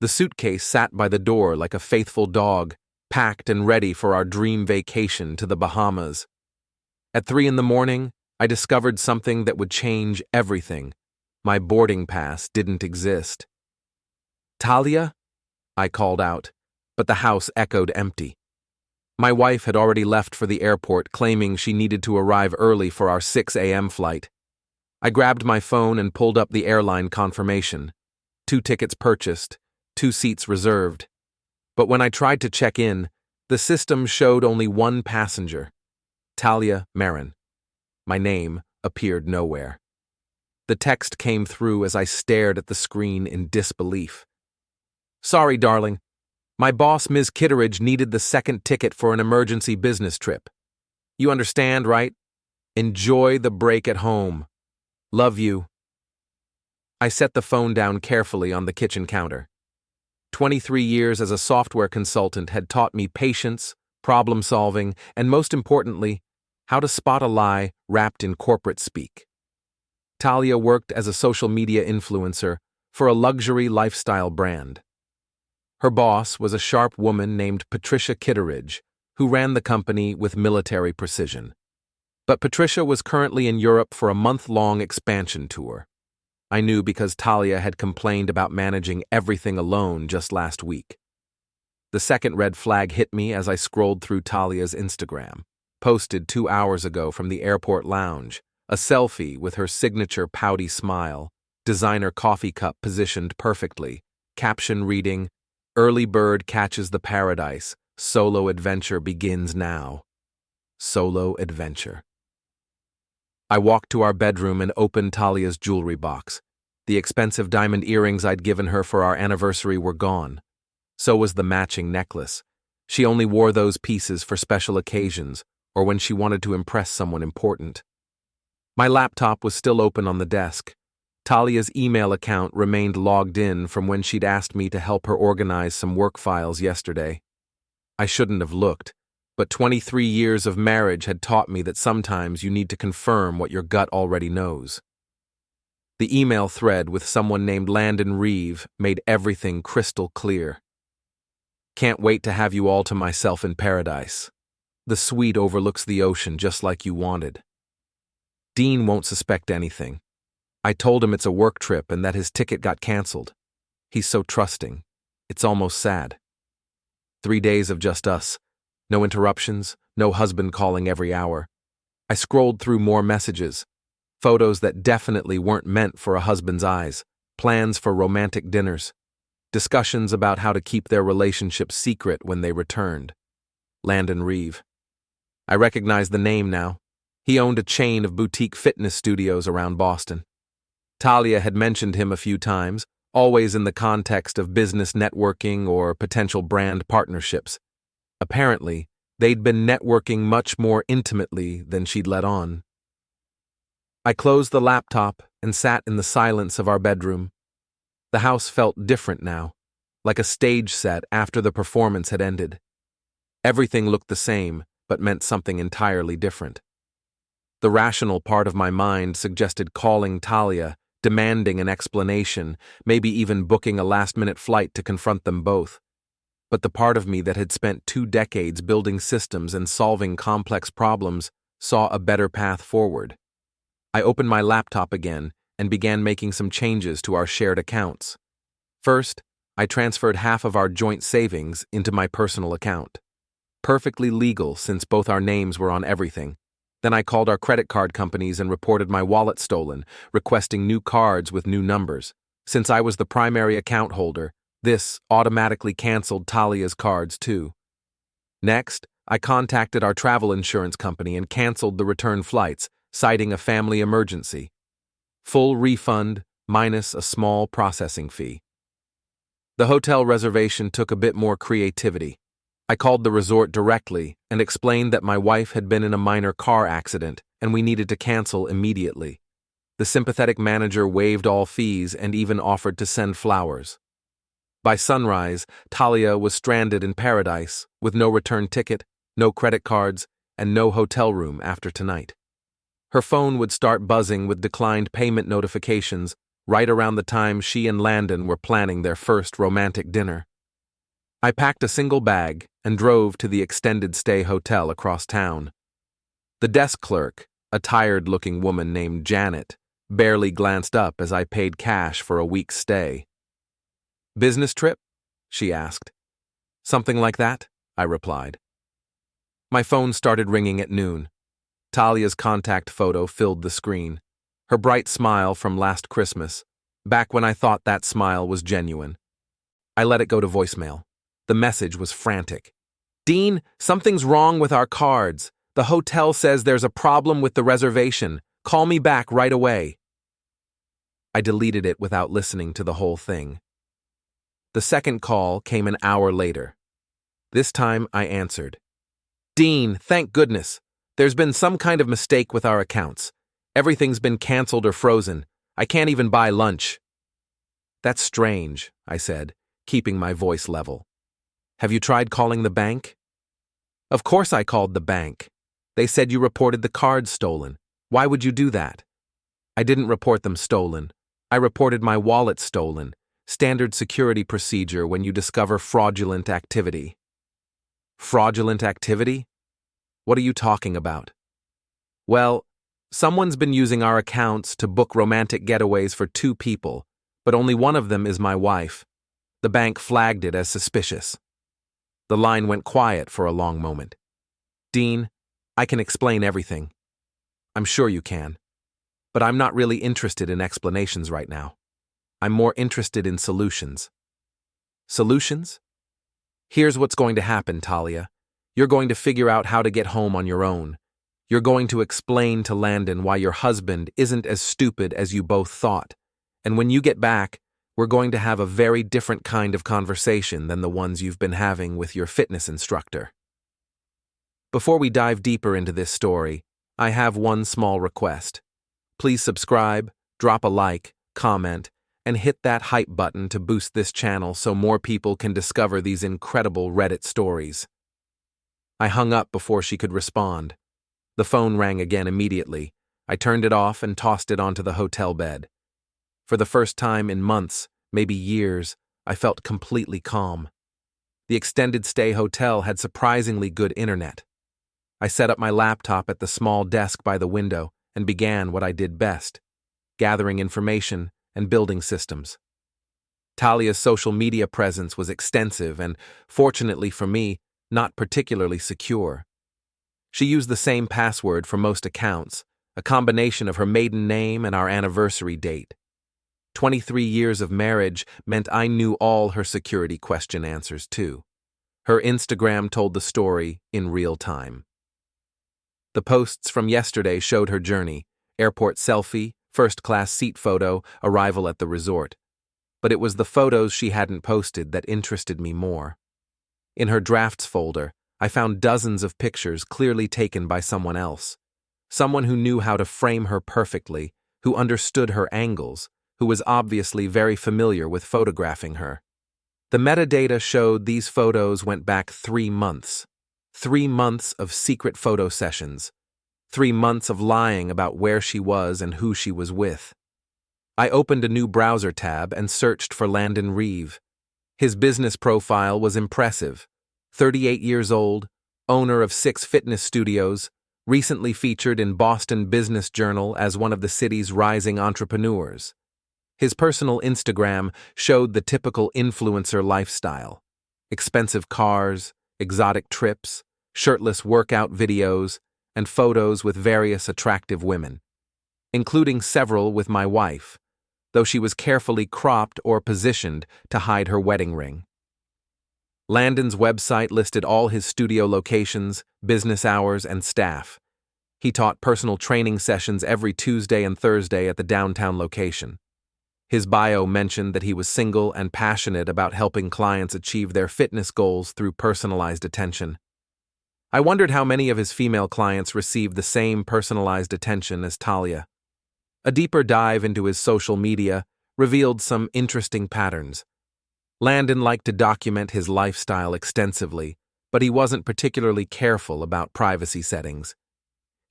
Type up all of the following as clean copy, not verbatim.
The suitcase sat by the door like a faithful dog, packed and ready for our dream vacation to the Bahamas. At 3 in the morning, I discovered something that would change everything. My boarding pass didn't exist. "Talia?" I called out, but the house echoed empty. My wife had already left for the airport, claiming she needed to arrive early for our 6 a.m. flight. I grabbed my phone and pulled up the airline confirmation. 2 tickets purchased, 2 seats reserved. But when I tried to check in, the system showed only 1 passenger, Talia Marin. My name appeared nowhere. The text came through as I stared at the screen in disbelief. "Sorry, darling. My boss, Ms. Kitteridge, needed the 2nd ticket for an emergency business trip. You understand, right? Enjoy the break at home. Love you." I set the phone down carefully on the kitchen counter. 23 years as a software consultant had taught me patience, problem-solving, and most importantly, how to spot a lie wrapped in corporate speak. Talia worked as a social media influencer for a luxury lifestyle brand. Her boss was a sharp woman named Patricia Kitteridge, who ran the company with military precision. But Patricia was currently in Europe for a month-long expansion tour. I knew because Talia had complained about managing everything alone just last week. The second red flag hit me as I scrolled through Talia's Instagram, posted 2 hours ago from the airport lounge, a selfie with her signature pouty smile, designer coffee cup positioned perfectly, caption reading, "Early bird catches the paradise, solo adventure begins now." Solo adventure. I walked to our bedroom and opened Talia's jewelry box. The expensive diamond earrings I'd given her for our anniversary were gone. So was the matching necklace. She only wore those pieces for special occasions or when she wanted to impress someone important. My laptop was still open on the desk. Talia's email account remained logged in from when she'd asked me to help her organize some work files yesterday. I shouldn't have looked, but 23 years of marriage had taught me that sometimes you need to confirm what your gut already knows. The email thread with someone named Landon Reeve made everything crystal clear. "Can't wait to have you all to myself in paradise. The suite overlooks the ocean just like you wanted. Dean won't suspect anything. I told him it's a work trip and that his ticket got canceled. He's so trusting. It's almost sad. 3 days of just us. No interruptions, no husband calling every hour. I scrolled through more messages. Photos that definitely weren't meant for a husband's eyes. Plans for romantic dinners. Discussions about how to keep their relationship secret when they returned. Landon Reeve. I recognize the name now. He owned a chain of boutique fitness studios around Boston. Talia had mentioned him a few times, always in the context of business networking or potential brand partnerships. Apparently, they'd been networking much more intimately than she'd let on. I closed the laptop and sat in the silence of our bedroom. The house felt different now, like a stage set after the performance had ended. Everything looked the same, but meant something entirely different. The rational part of my mind suggested calling Talia, demanding an explanation, maybe even booking a last-minute flight to confront them both. But the part of me that had spent 2 decades building systems and solving complex problems saw a better path forward. I opened my laptop again and began making some changes to our shared accounts. First, I transferred half of our joint savings into my personal account. Perfectly legal since both our names were on everything. Then I called our credit card companies and reported my wallet stolen, requesting new cards with new numbers. Since I was the primary account holder, this automatically canceled Talia's cards too. Next, I contacted our travel insurance company and canceled the return flights, citing a family emergency. Full refund, minus a small processing fee. The hotel reservation took a bit more creativity. I called the resort directly and explained that my wife had been in a minor car accident and we needed to cancel immediately. The sympathetic manager waived all fees and even offered to send flowers. By sunrise, Talia was stranded in paradise with no return ticket, no credit cards, and no hotel room after tonight. Her phone would start buzzing with declined payment notifications right around the time she and Landon were planning their first romantic dinner. I packed a single bag and drove to the extended stay hotel across town. The desk clerk, a tired-looking woman named Janet, barely glanced up as I paid cash for a week's stay. "Business trip?" she asked. "Something like that," I replied. My phone started ringing at noon. Talia's contact photo filled the screen. Her bright smile from last Christmas, back when I thought that smile was genuine. I let it go to voicemail. The message was frantic. "Dean, something's wrong with our cards. The hotel says there's a problem with the reservation. Call me back right away." I deleted it without listening to the whole thing. The second call came an hour later. This time I answered. "Dean, thank goodness. There's been some kind of mistake with our accounts. Everything's been canceled or frozen. I can't even buy lunch." "That's strange," I said, keeping my voice level. "Have you tried calling the bank?" "Of course I called the bank. They said you reported the cards stolen. Why would you do that?" "I didn't report them stolen. I reported my wallet stolen. Standard security procedure when you discover fraudulent activity." "Fraudulent activity? What are you talking about?" "Well, someone's been using our accounts to book romantic getaways for 2 people, but only one of them is my wife. The bank flagged it as suspicious." The line went quiet for a long moment. "Dean, I can explain everything." "I'm sure you can. But I'm not really interested in explanations right now. I'm more interested in solutions." "Solutions?" "Here's what's going to happen, Talia. You're going to figure out how to get home on your own. You're going to explain to Landon why your husband isn't as stupid as you both thought. And when you get back, we're going to have a very different kind of conversation than the ones you've been having with your fitness instructor." Before we dive deeper into this story, I have one small request. Please subscribe, drop a like, comment, and hit that hype button to boost this channel so more people can discover these incredible Reddit stories. I hung up before she could respond. The phone rang again immediately. I turned it off and tossed it onto the hotel bed. For the first time in months, maybe years, I felt completely calm. The extended stay hotel had surprisingly good internet. I set up my laptop at the small desk by the window and began what I did best, gathering information and building systems. Talia's social media presence was extensive and, fortunately for me, not particularly secure. She used the same password for most accounts, a combination of her maiden name and our anniversary date. 23 years of marriage meant I knew all her security question answers too. Her Instagram told the story in real time. The posts from yesterday showed her journey: airport selfie, first-class seat photo, arrival at the resort. But it was the photos she hadn't posted that interested me more. In her drafts folder, I found dozens of pictures clearly taken by someone else. Someone who knew how to frame her perfectly, who understood her angles, who was obviously very familiar with photographing her. The metadata showed these photos went back 3 months. 3 months of secret photo sessions. 3 months of lying about where she was and who she was with. I opened a new browser tab and searched for Landon Reeve. His business profile was impressive. 38 years old, owner of 6 fitness studios, recently featured in Boston Business Journal as one of the city's rising entrepreneurs. His personal Instagram showed the typical influencer lifestyle: expensive cars, exotic trips, shirtless workout videos, and photos with various attractive women, including several with my wife, though she was carefully cropped or positioned to hide her wedding ring. Landon's website listed all his studio locations, business hours, and staff. He taught personal training sessions every Tuesday and Thursday at the downtown location. His bio mentioned that he was single and passionate about helping clients achieve their fitness goals through personalized attention. I wondered how many of his female clients received the same personalized attention as Talia. A deeper dive into his social media revealed some interesting patterns. Landon liked to document his lifestyle extensively, but he wasn't particularly careful about privacy settings.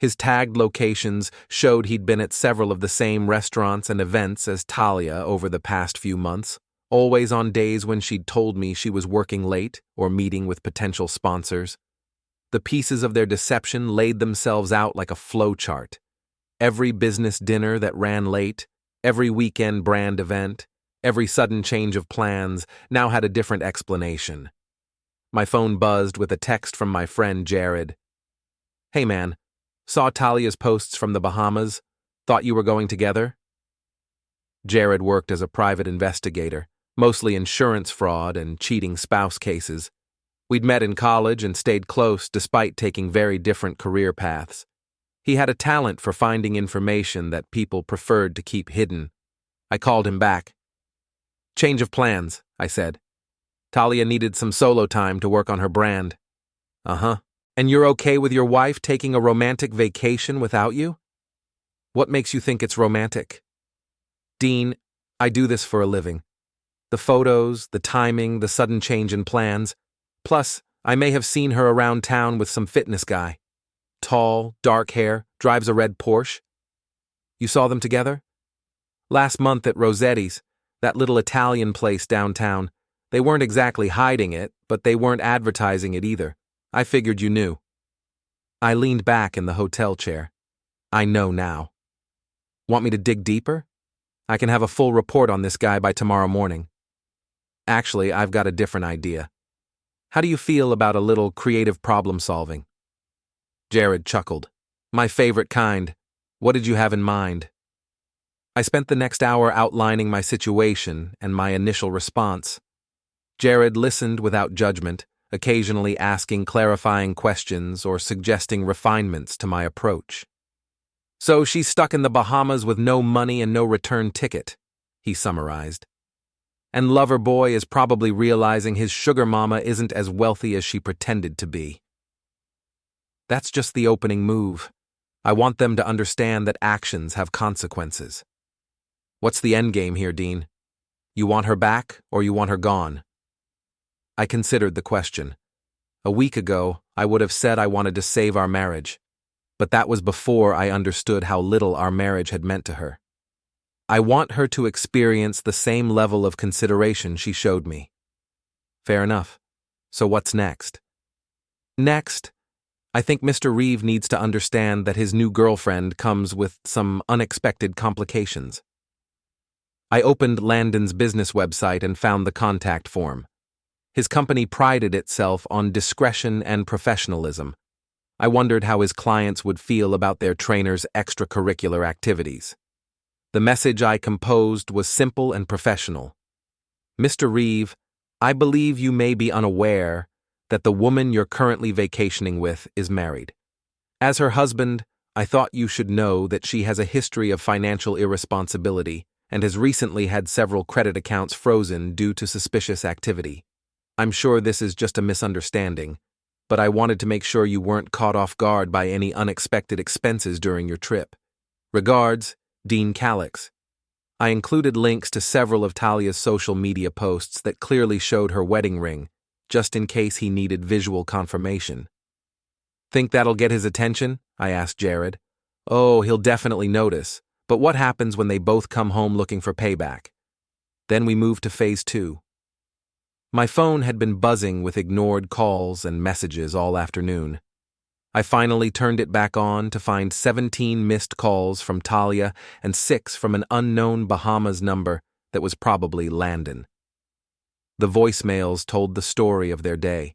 His tagged locations showed he'd been at several of the same restaurants and events as Talia over the past few months, always on days when she'd told me she was working late or meeting with potential sponsors. The pieces of their deception laid themselves out like a flowchart. Every business dinner that ran late, every weekend brand event, every sudden change of plans now had a different explanation. My phone buzzed with a text from my friend Jared. "Hey man, saw Talia's posts from the Bahamas. Thought you were going together?" Jared worked as a private investigator, mostly insurance fraud and cheating spouse cases. We'd met in college and stayed close despite taking very different career paths. He had a talent for finding information that people preferred to keep hidden. I called him back. "Change of plans," I said. "Talia needed some solo time to work on her brand." "Uh-huh. And you're okay with your wife taking a romantic vacation without you?" "What makes you think it's romantic?" "Dean, I do this for a living. The photos, the timing, the sudden change in plans. Plus, I may have seen her around town with some fitness guy. Tall, dark hair, drives a red Porsche." "You saw them together?" "Last month at Rosetti's, that little Italian place downtown. They weren't exactly hiding it, but they weren't advertising it either. I figured you knew." I leaned back in the hotel chair. I know now. "Want me to dig deeper? I can have a full report on this guy by tomorrow morning." "Actually, I've got a different idea. How do you feel about a little creative problem solving?" Jared chuckled. "My favorite kind. What did you have in mind?" I spent the next hour outlining my situation and my initial response. Jared listened without judgment, occasionally asking clarifying questions or suggesting refinements to my approach. "So she's stuck in the Bahamas with no money and no return ticket," he summarized. "And lover boy is probably realizing his sugar mama isn't as wealthy as she pretended to be." That's just the opening move. I want them to understand that actions have consequences. "What's the end game here, Dean? You want her back or you want her gone?" I considered the question. A week ago, I would have said I wanted to save our marriage, but that was before I understood how little our marriage had meant to her. I want her to experience the same level of consideration she showed me. Fair enough. So what's next? Next, I think Mr. Reeve needs to understand that his new girlfriend comes with some unexpected complications. I opened Landon's business website and found the contact form. His company prided itself on discretion and professionalism. I wondered how his clients would feel about their trainer's extracurricular activities. The message I composed was simple and professional. "Mr. Reeve, I believe you may be unaware that the woman you're currently vacationing with is married. As her husband, I thought you should know that she has a history of financial irresponsibility and has recently had several credit accounts frozen due to suspicious activity. I'm sure this is just a misunderstanding, but I wanted to make sure you weren't caught off guard by any unexpected expenses during your trip. Regards, Dean Calix." I included links to several of Talia's social media posts that clearly showed her wedding ring, just in case he needed visual confirmation. "Think that'll get his attention?" I asked Jared. "Oh, he'll definitely notice, but what happens when they both come home looking for payback?" Then we moved to phase 2. My phone had been buzzing with ignored calls and messages all afternoon. I finally turned it back on to find 17 missed calls from Talia and 6 from an unknown Bahamas number that was probably Landon. The voicemails told the story of their day.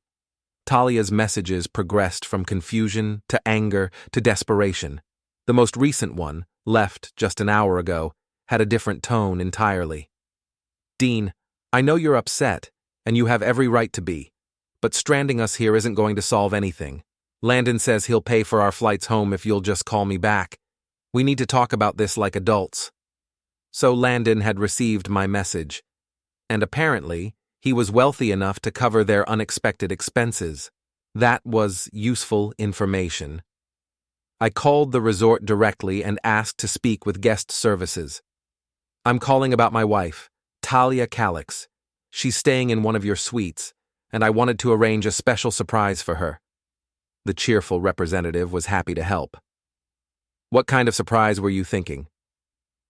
Talia's messages progressed from confusion to anger to desperation. The most recent one, left just an hour ago, had a different tone entirely. "Dean, I know you're upset, and you have every right to be, but stranding us here isn't going to solve anything. Landon says he'll pay for our flights home if you'll just call me back. We need to talk about this like adults." So Landon had received my message, and apparently he was wealthy enough to cover their unexpected expenses. That was useful information. I called the resort directly and asked to speak with guest services. "I'm calling about my wife, Talia Calix. She's staying in one of your suites, and I wanted to arrange a special surprise for her." The cheerful representative was happy to help. What kind of surprise were you thinking?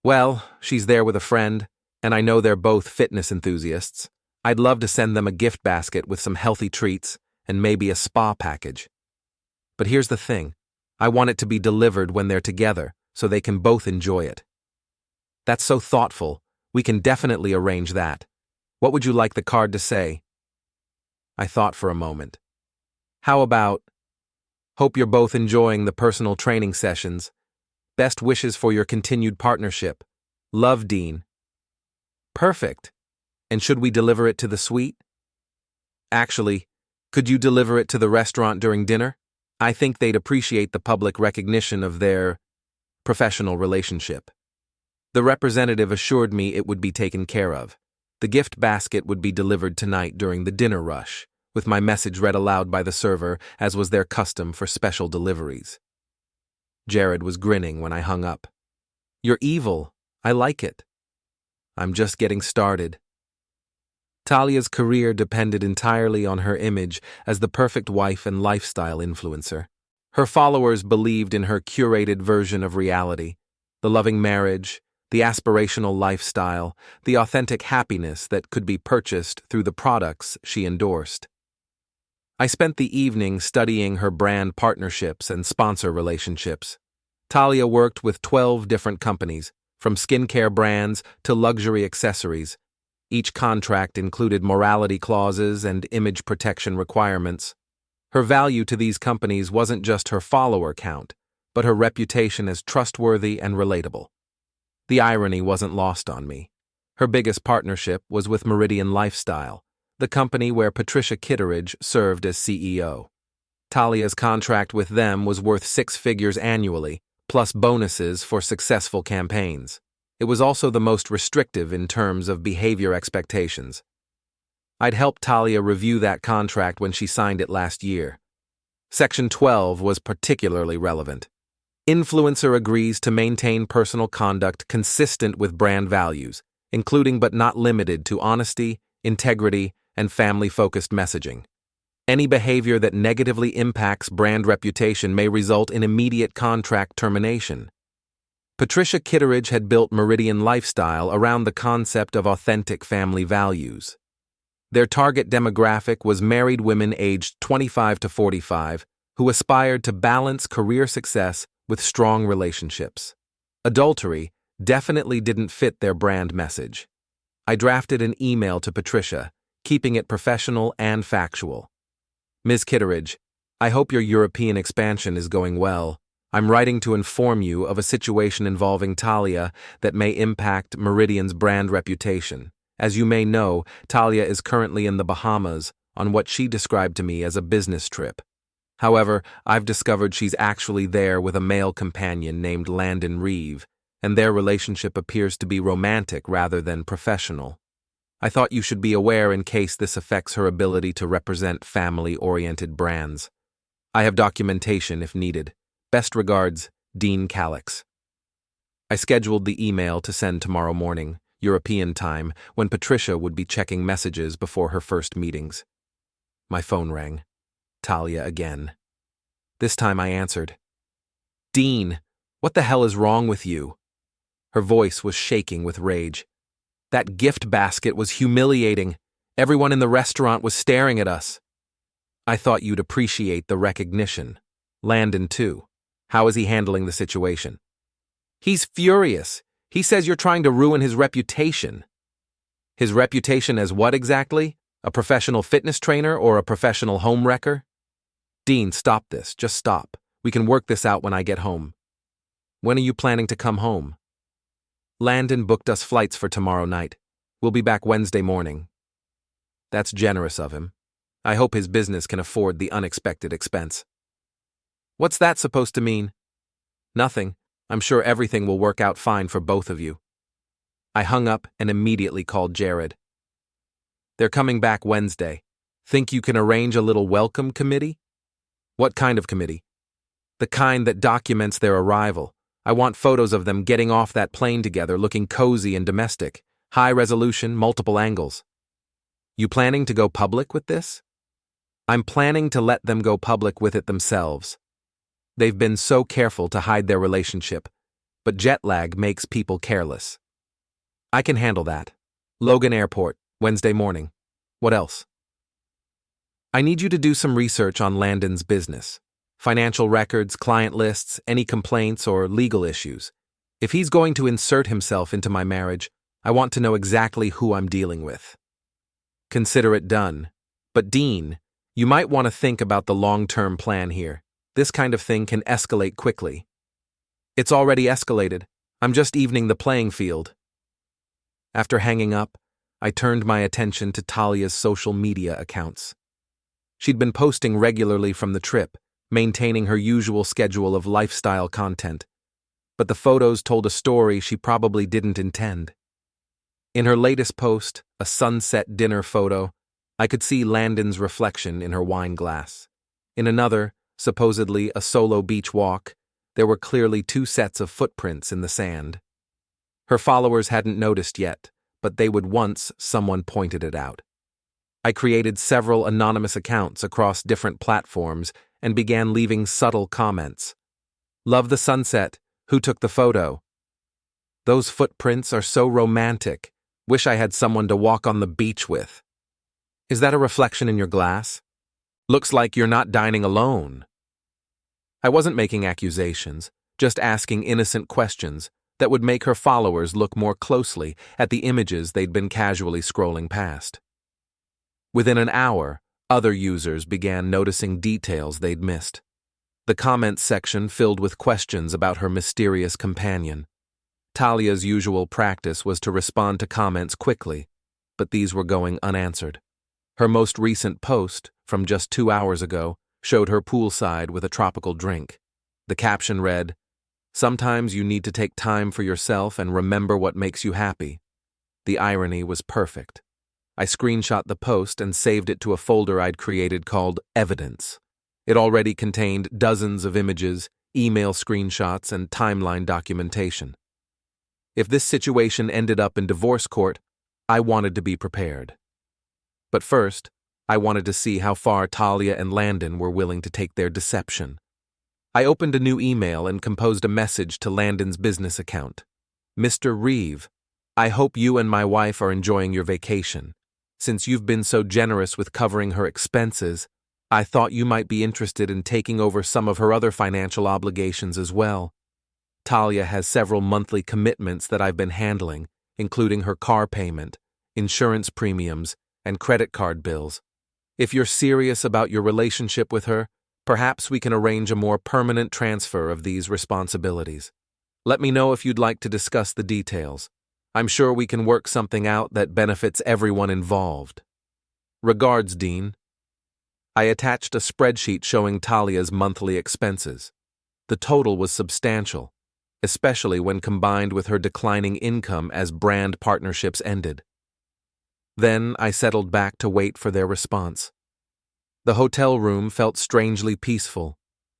Well, she's there with a friend, and I know they're both fitness enthusiasts. I'd love to send them a gift basket with some healthy treats and maybe a spa package. But here's the thing. I want it to be delivered when they're together, so they can both enjoy it. That's so thoughtful. We can definitely arrange that. What would you like the card to say? I thought for a moment. How about, hope you're both enjoying the personal training sessions. Best wishes for your continued partnership. Love, Dean. Perfect. And should we deliver it to the suite? Actually, could you deliver it to the restaurant during dinner? I think they'd appreciate the public recognition of their professional relationship. The representative assured me it would be taken care of. The gift basket would be delivered tonight during the dinner rush, with my message read aloud by the server, as was their custom for special deliveries. Jared was grinning when I hung up. You're evil. I like it. I'm just getting started. Talia's career depended entirely on her image as the perfect wife and lifestyle influencer. Her followers believed in her curated version of reality, the loving marriage, the aspirational lifestyle, the authentic happiness that could be purchased through the products she endorsed. I spent the evening studying her brand partnerships and sponsor relationships. Talia worked with 12 different companies, from skincare brands to luxury accessories. Each contract included morality clauses and image protection requirements. Her value to these companies wasn't just her follower count, but her reputation as trustworthy and relatable. The irony wasn't lost on me. Her biggest partnership was with Meridian Lifestyle, the company where Patricia Kitteridge served as CEO. Talia's contract with them was worth 6 figures annually, plus bonuses for successful campaigns. It was also the most restrictive in terms of behavior expectations. I'd helped Talia review that contract when she signed it last year. Section 12 was particularly relevant. Influencer agrees to maintain personal conduct consistent with brand values, including but not limited to honesty, integrity, and family-focused messaging. Any behavior that negatively impacts brand reputation may result in immediate contract termination. Patricia Kitteridge had built Meridian Lifestyle around the concept of authentic family values. Their target demographic was married women aged 25 to 45 who aspired to balance career success with strong relationships. Adultery definitely didn't fit their brand message. I drafted an email to Patricia, keeping it professional and factual. Ms. Kitteridge, I hope your European expansion is going well. I'm writing to inform you of a situation involving Talia that may impact Meridian's brand reputation. As you may know, Talia is currently in the Bahamas on what she described to me as a business trip. However, I've discovered she's actually there with a male companion named Landon Reeve, and their relationship appears to be romantic rather than professional. I thought you should be aware in case this affects her ability to represent family-oriented brands. I have documentation if needed. Best regards, Dean Calix. I scheduled the email to send tomorrow morning, European time, when Patricia would be checking messages before her first meetings. My phone rang. Talia again. This time I answered. Dean, what the hell is wrong with you? Her voice was shaking with rage. That gift basket was humiliating. Everyone in the restaurant was staring at us. I thought you'd appreciate the recognition. Landon, too. How is he handling the situation? He's furious. He says you're trying to ruin his reputation. His reputation as what exactly? A professional fitness trainer or a professional home wrecker? Dean, stop this. Just stop. We can work this out when I get home. When are you planning to come home? Landon booked us flights for tomorrow night. We'll be back Wednesday morning. That's generous of him. I hope his business can afford the unexpected expense. What's that supposed to mean? Nothing. I'm sure everything will work out fine for both of you. I hung up and immediately called Jared. They're coming back Wednesday. Think you can arrange a little welcome committee? What kind of committee? The kind that documents their arrival. I want photos of them getting off that plane together looking cozy and domestic. High resolution, multiple angles. You planning to go public with this? I'm planning to let them go public with it themselves. They've been so careful to hide their relationship, but jet lag makes people careless. I can handle that. Logan Airport, Wednesday morning. What else? I need you to do some research on Landon's business. Financial records, client lists, any complaints or legal issues. If he's going to insert himself into my marriage, I want to know exactly who I'm dealing with. Consider it done. But Dean, you might want to think about the long-term plan here. This kind of thing can escalate quickly. It's already escalated. I'm just evening the playing field. After hanging up, I turned my attention to Talia's social media accounts. She'd been posting regularly from the trip, maintaining her usual schedule of lifestyle content. But the photos told a story she probably didn't intend. In her latest post, a sunset dinner photo, I could see Landon's reflection in her wine glass. In another, supposedly a solo beach walk, there were clearly 2 sets of footprints in the sand. Her followers hadn't noticed yet, but they would once someone pointed it out. I created several anonymous accounts across different platforms and began leaving subtle comments. Love the sunset. Who took the photo? Those footprints are so romantic. Wish I had someone to walk on the beach with. Is that a reflection in your glass? Looks like you're not dining alone. I wasn't making accusations, just asking innocent questions that would make her followers look more closely at the images they'd been casually scrolling past. Within an hour, other users began noticing details they'd missed. The comments section filled with questions about her mysterious companion. Talia's usual practice was to respond to comments quickly, but these were going unanswered. Her most recent post, from just 2 hours ago, showed her poolside with a tropical drink. The caption read, "Sometimes you need to take time for yourself and remember what makes you happy." The irony was perfect. I screenshot the post and saved it to a folder I'd created called Evidence. It already contained dozens of images, email screenshots, and timeline documentation. If this situation ended up in divorce court, I wanted to be prepared. But first, I wanted to see how far Talia and Landon were willing to take their deception. I opened a new email and composed a message to Landon's business account. "Mr. Reeve, I hope you and my wife are enjoying your vacation. Since you've been so generous with covering her expenses, I thought you might be interested in taking over some of her other financial obligations as well. Talia has several monthly commitments that I've been handling, including her car payment, insurance premiums, and credit card bills. If you're serious about your relationship with her, perhaps we can arrange a more permanent transfer of these responsibilities. Let me know if you'd like to discuss the details. I'm sure we can work something out that benefits everyone involved. Regards, Dean." I attached a spreadsheet showing Talia's monthly expenses. The total was substantial, especially when combined with her declining income as brand partnerships ended. Then I settled back to wait for their response. The hotel room felt strangely peaceful.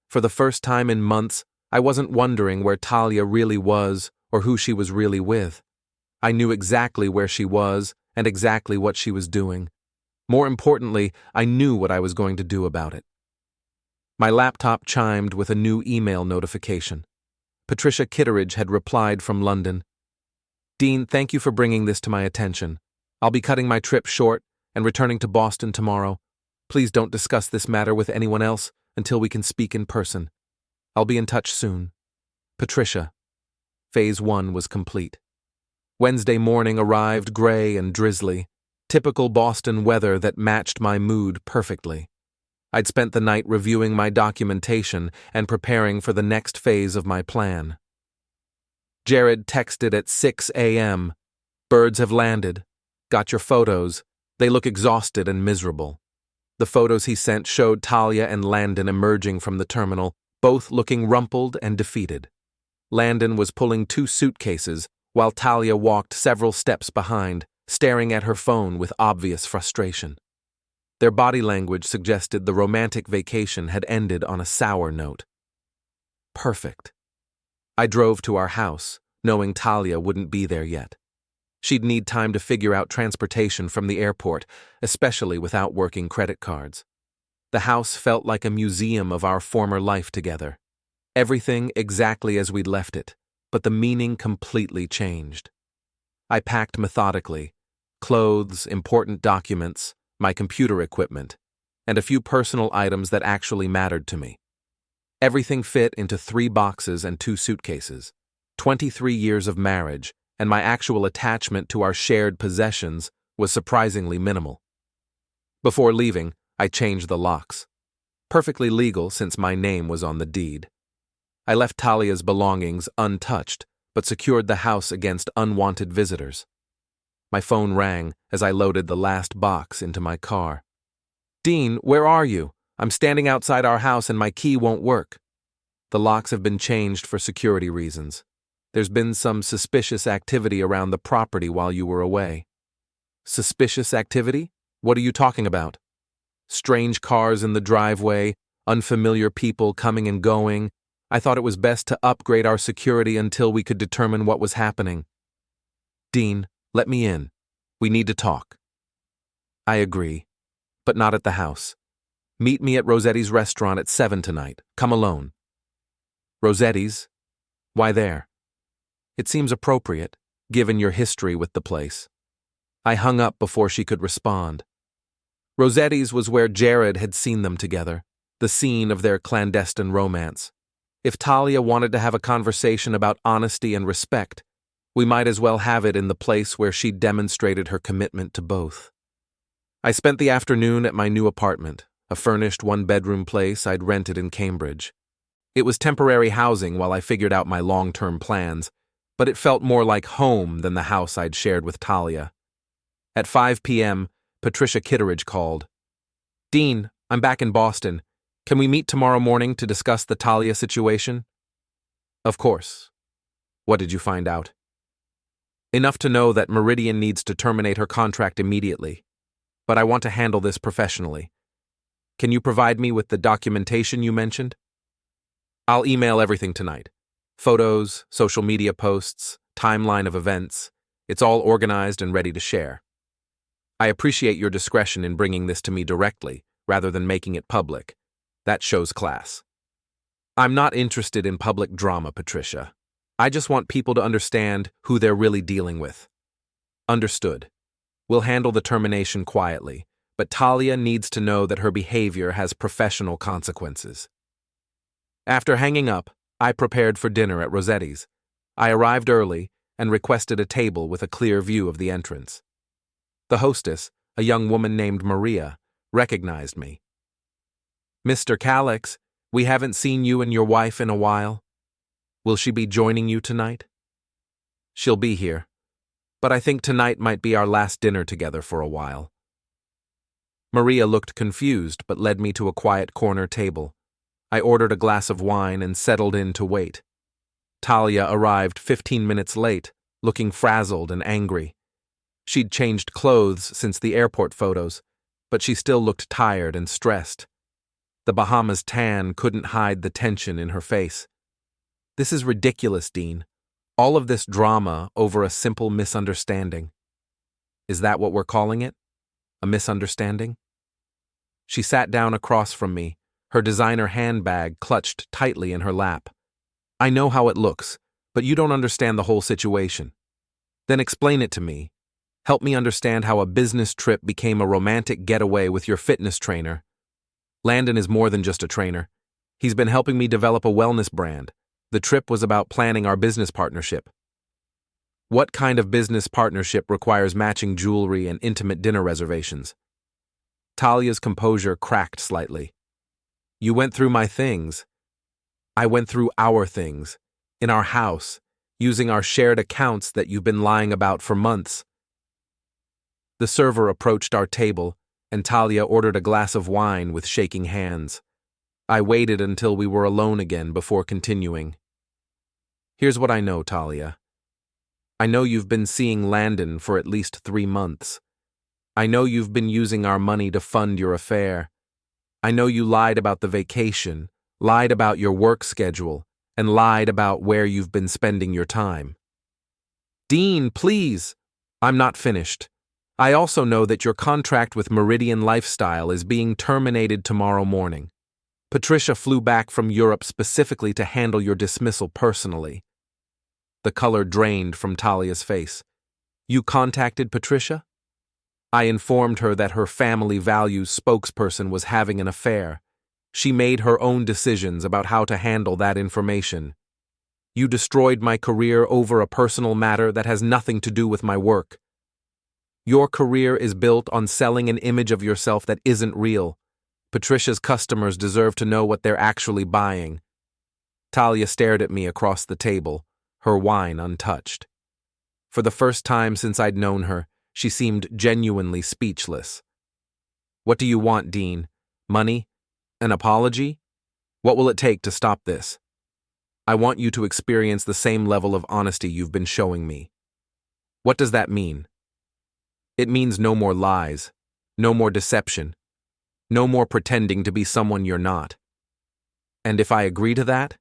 For the first time in months, I wasn't wondering where Talia really was or who she was really with. I knew exactly where she was and exactly what she was doing. More importantly, I knew what I was going to do about it. My laptop chimed with a new email notification. Patricia Kitteridge had replied from London. "Dean, thank you for bringing this to my attention. I'll be cutting my trip short and returning to Boston tomorrow. Please don't discuss this matter with anyone else until we can speak in person. I'll be in touch soon. Patricia." Phase 1 was complete. Wednesday morning arrived gray and drizzly, typical Boston weather that matched my mood perfectly. I'd spent the night reviewing my documentation and preparing for the next phase of my plan. Jared texted at 6 a.m. "Birds have landed. Got your photos. They look exhausted and miserable." The photos he sent showed Talia and Landon emerging from the terminal, both looking rumpled and defeated. Landon was pulling 2 suitcases, while Talia walked several steps behind, staring at her phone with obvious frustration. Their body language suggested the romantic vacation had ended on a sour note. Perfect. I drove to our house, knowing Talia wouldn't be there yet. She'd need time to figure out transportation from the airport, especially without working credit cards. The house felt like a museum of our former life together. Everything exactly as we'd left it, but the meaning completely changed. I packed methodically: clothes, important documents, my computer equipment, and a few personal items that actually mattered to me. Everything fit into 3 boxes and 2 suitcases. 23 years of marriage, and my actual attachment to our shared possessions was surprisingly minimal. Before leaving, I changed the locks. Perfectly legal since my name was on the deed. I left Talia's belongings untouched, but secured the house against unwanted visitors. My phone rang as I loaded the last box into my car. "Dean, where are you? I'm standing outside our house and my key won't work." "The locks have been changed for security reasons. There's been some suspicious activity around the property while you were away." "Suspicious activity? What are you talking about?" "Strange cars in the driveway, unfamiliar people coming and going. I thought it was best to upgrade our security until we could determine what was happening." "Dean, let me in. We need to talk." "I agree, but not at the house. Meet me at Rosetti's restaurant at 7 tonight. Come alone." "Rosetti's? Why there?" "It seems appropriate, given your history with the place." I hung up before she could respond. Rosetti's was where Jared had seen them together, the scene of their clandestine romance. If Talia wanted to have a conversation about honesty and respect, we might as well have it in the place where she demonstrated her commitment to both. I spent the afternoon at my new apartment, a furnished 1-bedroom place I'd rented in Cambridge. It was temporary housing while I figured out my long-term plans, but it felt more like home than the house I'd shared with Talia. At 5 p.m., Patricia Kitteridge called. "Dean, I'm back in Boston. Can we meet tomorrow morning to discuss the Talia situation?" "Of course." "What did you find out?" "Enough to know that Meridian needs to terminate her contract immediately, but I want to handle this professionally. Can you provide me with the documentation you mentioned?" "I'll email everything tonight. Photos, social media posts, timeline of events. It's all organized and ready to share. I appreciate your discretion in bringing this to me directly, rather than making it public. That shows class." "I'm not interested in public drama, Patricia. I just want people to understand who they're really dealing with." "Understood. We'll handle the termination quietly, but Talia needs to know that her behavior has professional consequences." After hanging up, I prepared for dinner at Rosetti's. I arrived early and requested a table with a clear view of the entrance. The hostess, a young woman named Maria, recognized me. "Mr. Calix, we haven't seen you and your wife in a while. Will she be joining you tonight?" "She'll be here, but I think tonight might be our last dinner together for a while." Maria looked confused but led me to a quiet corner table. I ordered a glass of wine and settled in to wait. Talia arrived 15 minutes late, looking frazzled and angry. She'd changed clothes since the airport photos, but she still looked tired and stressed. The Bahamas tan couldn't hide the tension in her face. "This is ridiculous, Dean. All of this drama over a simple misunderstanding." "Is that what we're calling it? A misunderstanding?" She sat down across from me, her designer handbag clutched tightly in her lap. "I know how it looks, but you don't understand the whole situation." "Then explain it to me. Help me understand how a business trip became a romantic getaway with your fitness trainer." "Landon is more than just a trainer. He's been helping me develop a wellness brand. The trip was about planning our business partnership." "What kind of business partnership requires matching jewelry and intimate dinner reservations?" Talia's composure cracked slightly. "You went through my things. I went through our things, in our house, using our shared accounts that you've been lying about for months." The server approached our table, and Talia ordered a glass of wine with shaking hands. I waited until we were alone again before continuing. "Here's what I know, Talia. I know you've been seeing Landon for at least 3 months. I know you've been using our money to fund your affair. I know you lied about the vacation, lied about your work schedule, and lied about where you've been spending your time." "Dean, please!" "I'm not finished. I also know that your contract with Meridian Lifestyle is being terminated tomorrow morning. Patricia flew back from Europe specifically to handle your dismissal personally. The color drained from Talia's face. You contacted Patricia? I informed her that her family values spokesperson was having an affair. She made her own decisions about how to handle that information. You destroyed my career over a personal matter that has nothing to do with my work. Your career is built on selling an image of yourself that isn't real. Patricia's customers deserve to know what they're actually buying. Talia stared at me across the table, her wine untouched. For the first time since I'd known her, she seemed genuinely speechless. What do you want, Dean? Money? An apology? What will it take to stop this? I want you to experience the same level of honesty you've been showing me. What does that mean? It means no more lies, no more deception, no more pretending to be someone you're not. And if I agree to that,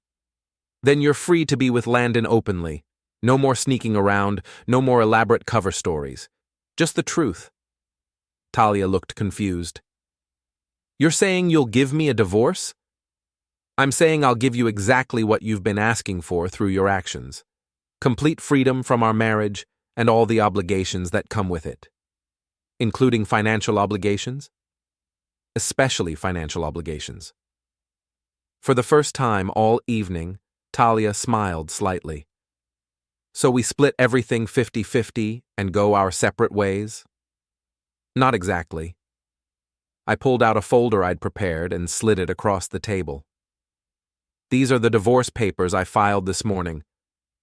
then you're free to be with Landon openly. No more sneaking around, no more elaborate cover stories. Just the truth. Talia looked confused. You're saying you'll give me a divorce? I'm saying I'll give you exactly what you've been asking for through your actions. Complete freedom from our marriage and all the obligations that come with it. Including financial obligations? Especially financial obligations. For the first time all evening, Talia smiled slightly. So we split everything 50-50 and go our separate ways? Not exactly. I pulled out a folder I'd prepared and slid it across the table. These are the divorce papers I filed this morning.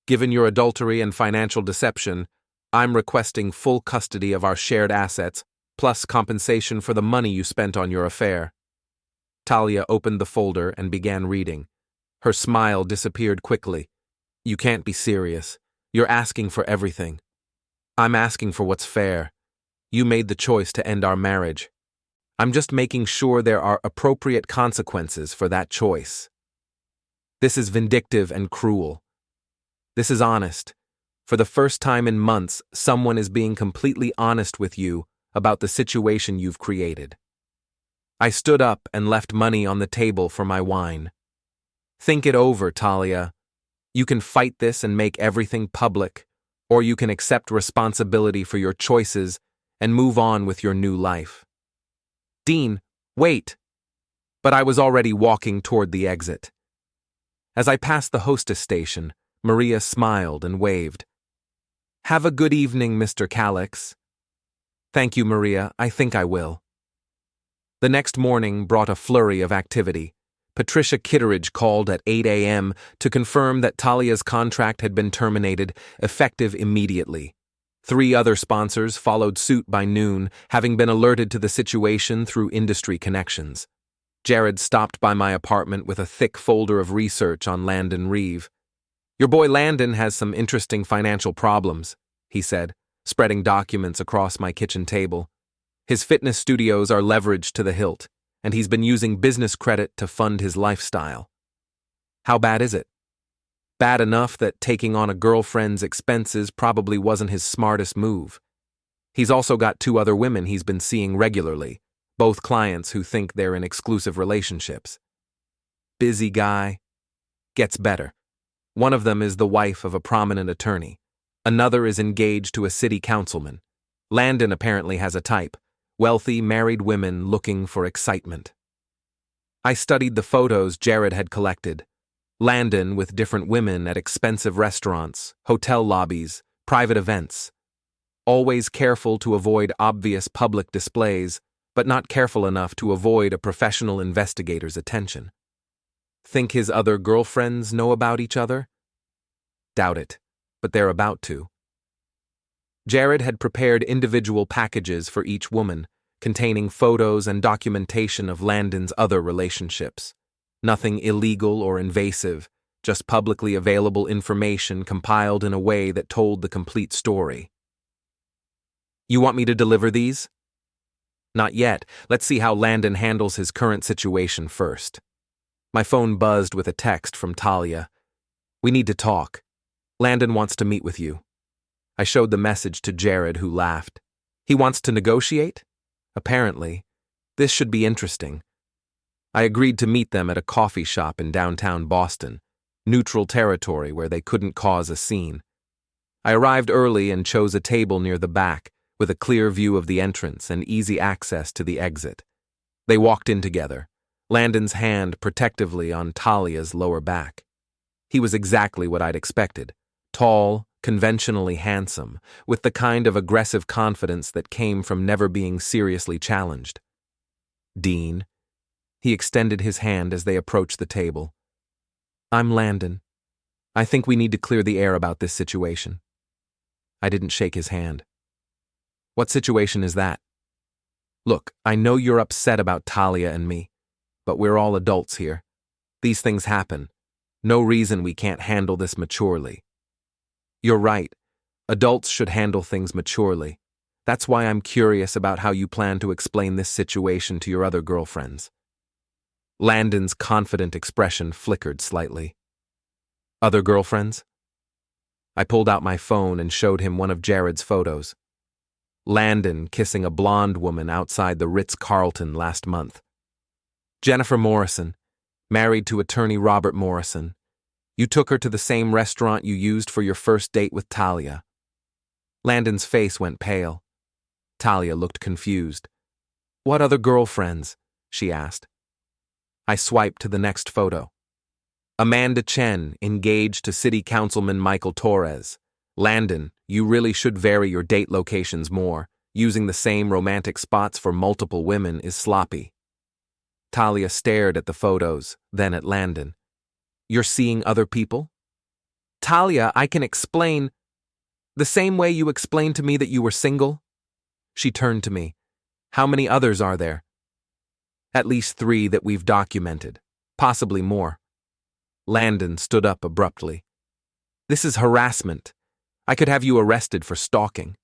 Given your adultery and financial deception, I'm requesting full custody of our shared assets, plus compensation for the money you spent on your affair. Talia opened the folder and began reading. Her smile disappeared quickly. You can't be serious. You're asking for everything. I'm asking for what's fair. You made the choice to end our marriage. I'm just making sure there are appropriate consequences for that choice. This is vindictive and cruel. This is honest. For the first time in months, someone is being completely honest with you about the situation you've created. I stood up and left money on the table for my wine. Think it over, Talia. You can fight this and make everything public, or you can accept responsibility for your choices and move on with your new life. Dean, wait! But I was already walking toward the exit. As I passed the hostess station, Maria smiled and waved. Have a good evening, Mr. Calix. Thank you, Maria. I think I will. The next morning brought a flurry of activity. Patricia Kitteridge called at 8 a.m. to confirm that Talia's contract had been terminated, effective immediately. 3 other sponsors followed suit by noon, having been alerted to the situation through industry connections. Jared stopped by my apartment with a thick folder of research on Landon Reeve. Your boy Landon has some interesting financial problems, he said, spreading documents across my kitchen table. His fitness studios are leveraged to the hilt, and he's been using business credit to fund his lifestyle. How bad is it? Bad enough that taking on a girlfriend's expenses probably wasn't his smartest move. He's also got 2 other women he's been seeing regularly, both clients who think they're in exclusive relationships. Busy guy. Gets better. One of them is the wife of a prominent attorney. Another is engaged to a city councilman. Landon apparently has a type. Wealthy, married women looking for excitement. I studied the photos Jared had collected. Landon with different women at expensive restaurants, hotel lobbies, private events. Always careful to avoid obvious public displays, but not careful enough to avoid a professional investigator's attention. Think his other girlfriends know about each other? Doubt it, but they're about to. Jared had prepared individual packages for each woman, containing photos and documentation of Landon's other relationships. Nothing illegal or invasive, just publicly available information compiled in a way that told the complete story. You want me to deliver these? Not yet. Let's see how Landon handles his current situation first. My phone buzzed with a text from Talia. We need to talk. Landon wants to meet with you. I showed the message to Jared, who laughed. He wants to negotiate? Apparently. This should be interesting. I agreed to meet them at a coffee shop in downtown Boston, neutral territory where they couldn't cause a scene. I arrived early and chose a table near the back, with a clear view of the entrance and easy access to the exit. They walked in together, Landon's hand protectively on Talia's lower back. He was exactly what I'd expected, tall, conventionally handsome, with the kind of aggressive confidence that came from never being seriously challenged. Dean. He extended his hand as they approached the table. I'm Landon. I think we need to clear the air about this situation. I didn't shake his hand. What situation is that? Look, I know you're upset about Talia and me, but we're all adults here. These things happen. No reason we can't handle this maturely. You're right. Adults should handle things maturely. That's why I'm curious about how you plan to explain this situation to your other girlfriends. Landon's confident expression flickered slightly. Other girlfriends? I pulled out my phone and showed him one of Jared's photos. Landon kissing a blonde woman outside the Ritz-Carlton last month. Jennifer Morrison, married to attorney Robert Morrison. You took her to the same restaurant you used for your first date with Talia. Landon's face went pale. Talia looked confused. What other girlfriends? She asked. I swiped to the next photo. Amanda Chen, engaged to City Councilman Michael Torres. Landon, you really should vary your date locations more. Using the same romantic spots for multiple women is sloppy. Talia stared at the photos, then at Landon. You're seeing other people? Talia, I can explain. The same way you explained to me that you were single? She turned to me. How many others are there? At least 3 that we've documented, possibly more. Landon stood up abruptly. This is harassment. I could have you arrested for stalking.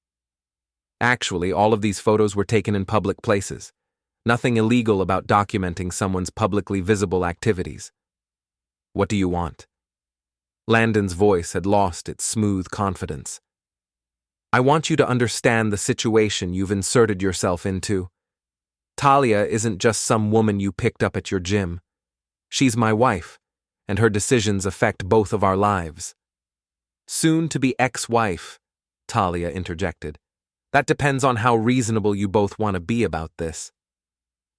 Actually, all of these photos were taken in public places. Nothing illegal about documenting someone's publicly visible activities. What do you want? Landon's voice had lost its smooth confidence. I want you to understand the situation you've inserted yourself into. Talia isn't just some woman you picked up at your gym. She's my wife, and her decisions affect both of our lives. Soon-to-be ex-wife, Talia interjected. That depends on how reasonable you both want to be about this.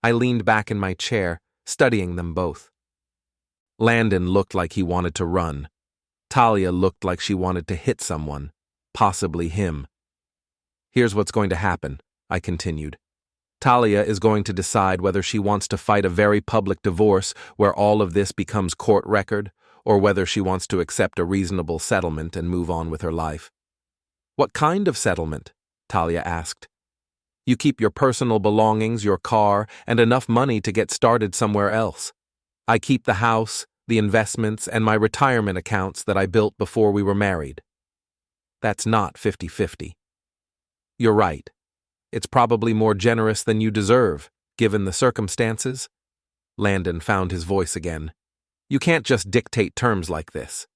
I leaned back in my chair, studying them both. Landon looked like he wanted to run. Talia looked like she wanted to hit someone, possibly him. Here's what's going to happen, I continued. Talia is going to decide whether she wants to fight a very public divorce where all of this becomes court record, or whether she wants to accept a reasonable settlement and move on with her life. What kind of settlement? Talia asked. You keep your personal belongings, your car, and enough money to get started somewhere else. I keep the house, the investments, and my retirement accounts that I built before we were married. That's not 50-50. You're right. It's probably more generous than you deserve, given the circumstances. Landon found his voice again. You can't just dictate terms like this.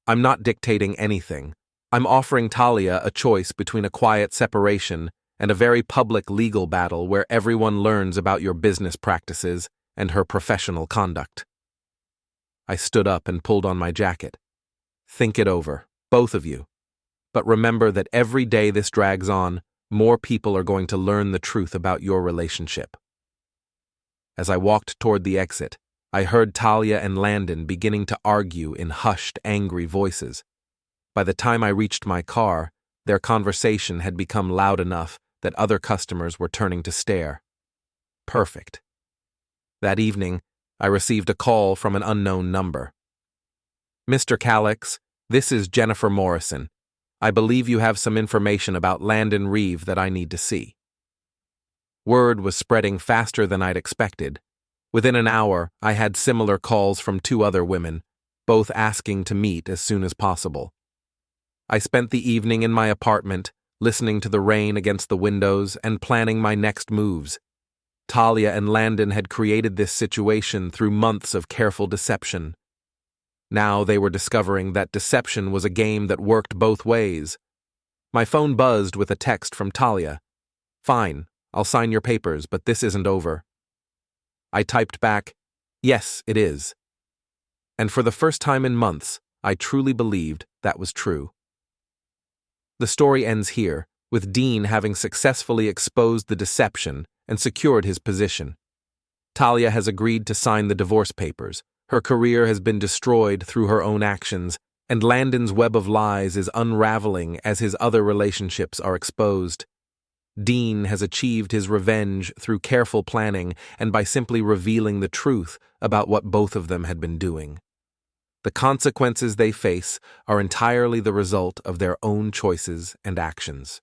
I'm not dictating anything. I'm offering Talia a choice between a quiet separation and a very public legal battle where everyone learns about your business practices and her professional conduct. I stood up and pulled on my jacket. Think it over, both of you. But remember that every day this drags on, more people are going to learn the truth about your relationship. As I walked toward the exit, I heard Talia and Landon beginning to argue in hushed, angry voices. By the time I reached my car, their conversation had become loud enough that other customers were turning to stare. Perfect. That evening, I received a call from an unknown number. Mr. Calix, this is Jennifer Morrison. I believe you have some information about Landon Reeve that I need to see. Word was spreading faster than I'd expected. Within an hour, I had similar calls from 2 other women, both asking to meet as soon as possible. I spent the evening in my apartment, listening to the rain against the windows and planning my next moves. Talia and Landon had created this situation through months of careful deception. Now they were discovering that deception was a game that worked both ways. My phone buzzed with a text from Talia. Fine, I'll sign your papers, but this isn't over. I typed back, Yes, it is. And for the first time in months, I truly believed that was true. The story ends here, with Dean having successfully exposed the deception and secured his position. Talia has agreed to sign the divorce papers. Her career has been destroyed through her own actions, and Landon's web of lies is unraveling as his other relationships are exposed. Dean has achieved his revenge through careful planning and by simply revealing the truth about what both of them had been doing. The consequences they face are entirely the result of their own choices and actions.